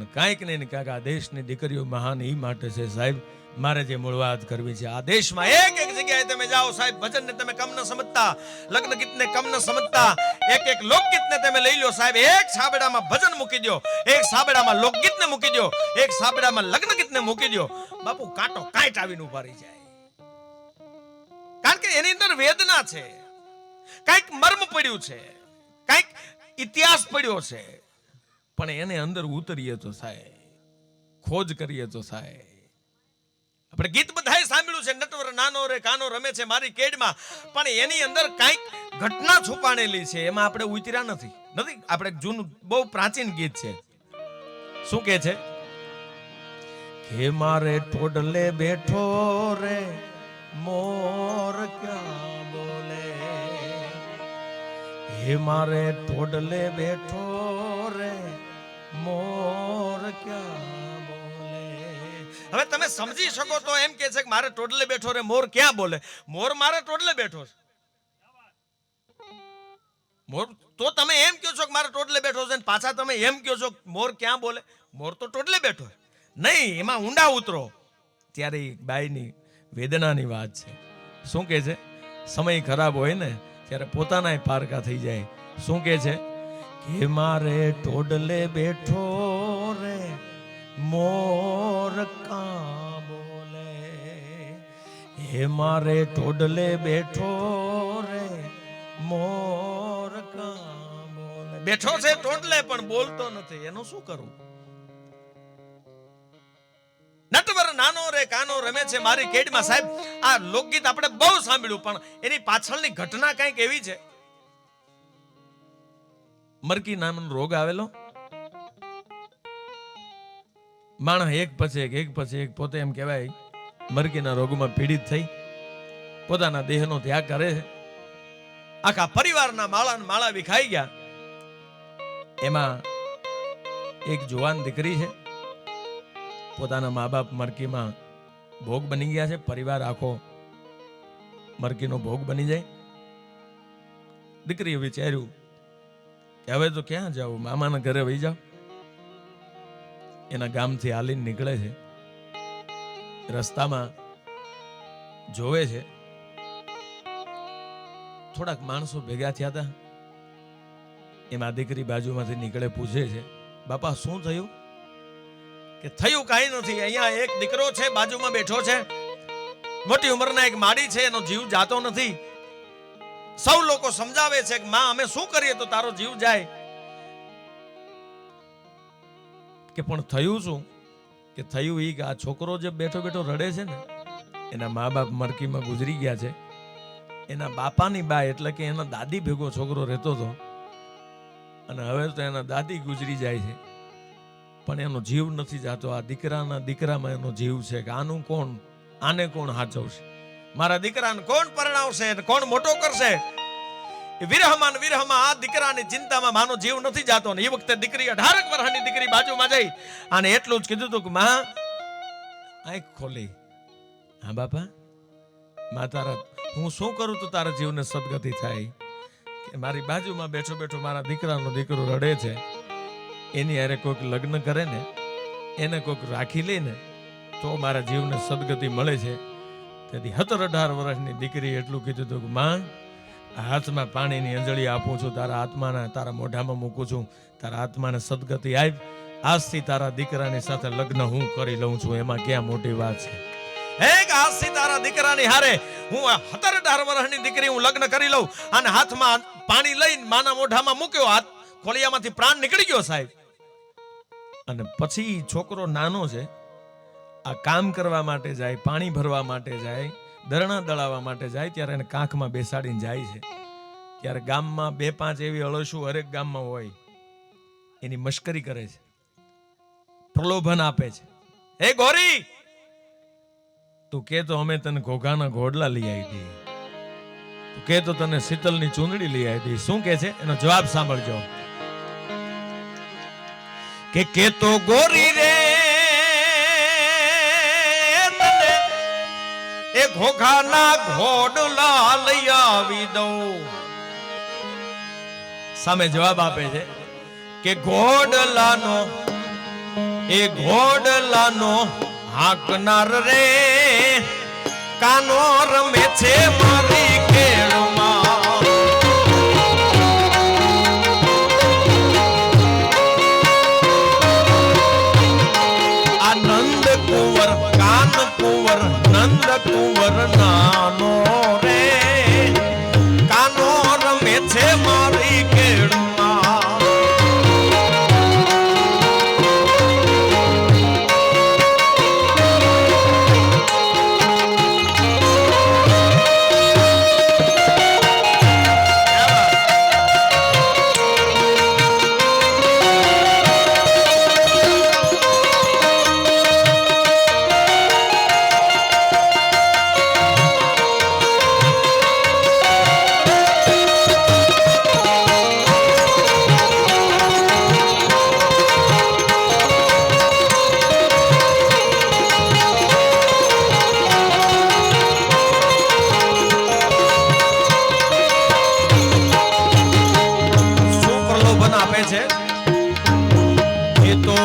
પણ કાંઈક ને કાંઈક આ દેશની દીકરીઓ મહાન એ માટે છે સાહેબ. મારે જે મૂળ વાત કરવી છે, આ દેશમાં એક એક જગ્યાએ તમે જાઓ સાહેબ, ભજનને તમે કમ ન સમજતા, લગ્ન ગીતને કમ ન સમજતા, એક એક લોકગીતને તમે લઈ લો સાહેબ, એક સાબડામાં ભજન મૂકી દો, એક સાબડામાં લોકગીતને મૂકી દો, એક સાબડામાં લગ્ન ગીતને મૂકી દો, બાપુ કાંટો કાંઈટ આવીને ઉભા રહી જાય. કારણ કે એની અંદર વેદના છે, કાંઈક મર્મ પડ્યું છે, કાંઈક ઇતિહાસ પડ્યો છે. પણ એને અંદર ઉતરીએ તો થાય, ખોજ કરીએ તો થાય. આપણે ગીત બધાએ સાંભળ્યું છે, નટવર નાનો રે કાનો રમે છે મારી કેડમાં, પણ એની અંદર કાંઈક ઘટના છુપાણેલી છે, એમાં આપણે ઉતર્યા નથી. આપણે જૂનું બહુ પ્રાચીન ગીત છે. શું કહે છે? કે મારે ટોડલે બેઠો રે મોર ક્યાં બોલે, હે મારે ટોડલે બેઠો રે મોર ક્યાં બોલે. હવે તમે સમજી શકો તો એમ કે છે કે મારે ટોડલે બેઠો રે મોર ક્યાં બોલે. મોર મારે ટોડલે બેઠો છે. મોર તો તમે એમ કહો છો કે મારે ટોડલે બેઠો છે, પાછા તમે એમ કહો છો મોર ક્યાં બોલે. મોર તો ટોડલે બેઠો નહીં, એમાં ઊંડા ઉતરો ત્યારે બાઈની વેદનાની વાત છે. શું કે છે? સમય ખરાબ હોય ને ત્યારે પોતાના પારકા થઈ જાય. શું કે છે? કે મારે ટોડલે બેઠો રે મોર કાં બોલે, હે મારે ટોડલે બેઠો રે મોર કાં બોલે. બેઠો છે ટોડલે પણ બોલતો નથી, એનું શું કરવું? નટવર નાનો રે કાનો રમે છે મારી કેડમાં. સાહેબ આ લોકગીત આપણે બહુ સાંભળ્યું, પણ એની પાછળની ઘટના કંઈક એવી છે. મરકી નામનો રોગ આવેલો, માણસ એક પછી એક પોતે એમ કહેવાય મરકીના રોગમાં પીડિત થઈ પોતાના દેહનો ત્યાગ કરે છે. આખા પરિવારના માળા વિખાઈ ગયા. એમાં એક જુવાન દીકરી છે, પોતાના મા બાપ મરકીમાં ભોગ બની ગયા છે, પરિવાર આખો મરકીનો ભોગ બની જાય. દીકરીએ વિચાર્યું કે હવે તો ક્યાં જાવ, મામાના ઘરે વહી જાવ. એના ગામથી હાલીને નીકળે છે. રસ્તામાં જોવે છે થોડાક માણસો ભેગા થયા હતા. એમાં દીકરી બાજુમાંથી નીકળે, પૂછે છે બાપા શું થયું? કે થયું કાંઈ નથી, અહીંયા એક દીકરો છે બાજુમાં બેઠો છે, મોટી ઉંમરના એક માડી છે, એનો જીવ જાતો નથી. સૌ લોકો સમજાવે છે કે માં અમે શું કરીએ તો તારો જીવ જાય. કે પણ થયું શું? કે થયું ઈ કે આ છોકરો જે બેઠો બેઠો રડે છે ને, એના મા બાપ મરકીમાં ગુજરી ગયા છે. એના બાપાની બા એટલે કે એના દાદી ભેગો છોકરો રહેતો હતો, અને હવે તો એના દાદી ગુજરી જાય છે, પણ એનો જીવ નથી જાતો. આ દીકરાના દીકરામાં એનો જીવ છે કે આનું કોણ, આને કોણ હાચવશે, મારા દીકરાને કોણ પરણાવશે, કોણ મોટો કરશે. વિરહમાં આ દીકરાની ચિંતામાં માનો જીવ નથી જાતો. ને એ વખતે દીકરી 18 વર્ષની દીકરી બાજુમાં જઈ અને એટલું જ કીધું હતું કે માં આંખ ખોલી. હા બાપા, માં તારા હું શું કરું તો તારા જીવને સદગતિ થાય? કે મારી બાજુમાં બેઠો બેઠો મારા દીકરાનો દીકરો રડે છે, એની હારે કોઈક લગ્ન કરે ને, એને કોઈક રાખી લે ને તો મારા જીવને સદગતિ મળે છે. તેથી 17-18 વર્ષની દીકરી એટલું કીધું હતું કે માં હાથમાં પાણીની અંજળી આપું છું, તારા આત્માને તારા મોઢામાં મૂકું છું, તારા આત્માને સદગતિ આપ. આજથી તારા દીકરાની સાથે લગ્ન હું કરી લઉં છું, એમાં ક્યાં મોટી વાત છે? આજથી તારા દીકરાની હારે હું 17-18 વર્ષની દીકરી હું લગ્ન કરી લઉં. અને હાથમાં પાણી લઈને માના મોઢામાં મૂક્યો, હાથ ખોળિયામાંથી પ્રાણ નીકળી ગયો સાહેબ. અને પછી છોકરો નાનો છે, આ કામ કરવા માટે જાય, પાણી ભરવા માટે જાય, દરણા દળાવવા માટે જાય, ત્યારે એને કાંખમાં બેસાડીને જાય છે. ત્યારે ગામમાં 2-5 એવી અળસું હરેક ગામમાં હોય, એની મશ્કરી કરે છે, પ્રલોભન આપે છે. હે ગોરી, તું કે તો અમે તને ઘોઘાના ઘોડલા લઈ આવી દઈએ, તું કે તો તને શીતલની ચૂંદડી લઈ આવી દઈએ. શું કે છે એનો જવાબ સાંભળજો. કે તો ગોરી રે એ ઘોઘાના ઘોડલા લઈ આવી દઉં. સામે જવાબ આપે છે કે ઘોડલાનો એ ઘોડલાનો હાંકનાર રે કાનો રમે છે મારી કેળમાં. આ નંદ કુંવર કાન કુંવર નંદ કુંવર નાનો રે કાનો રમે છે મારી કેળમાં. આપે છે એ તો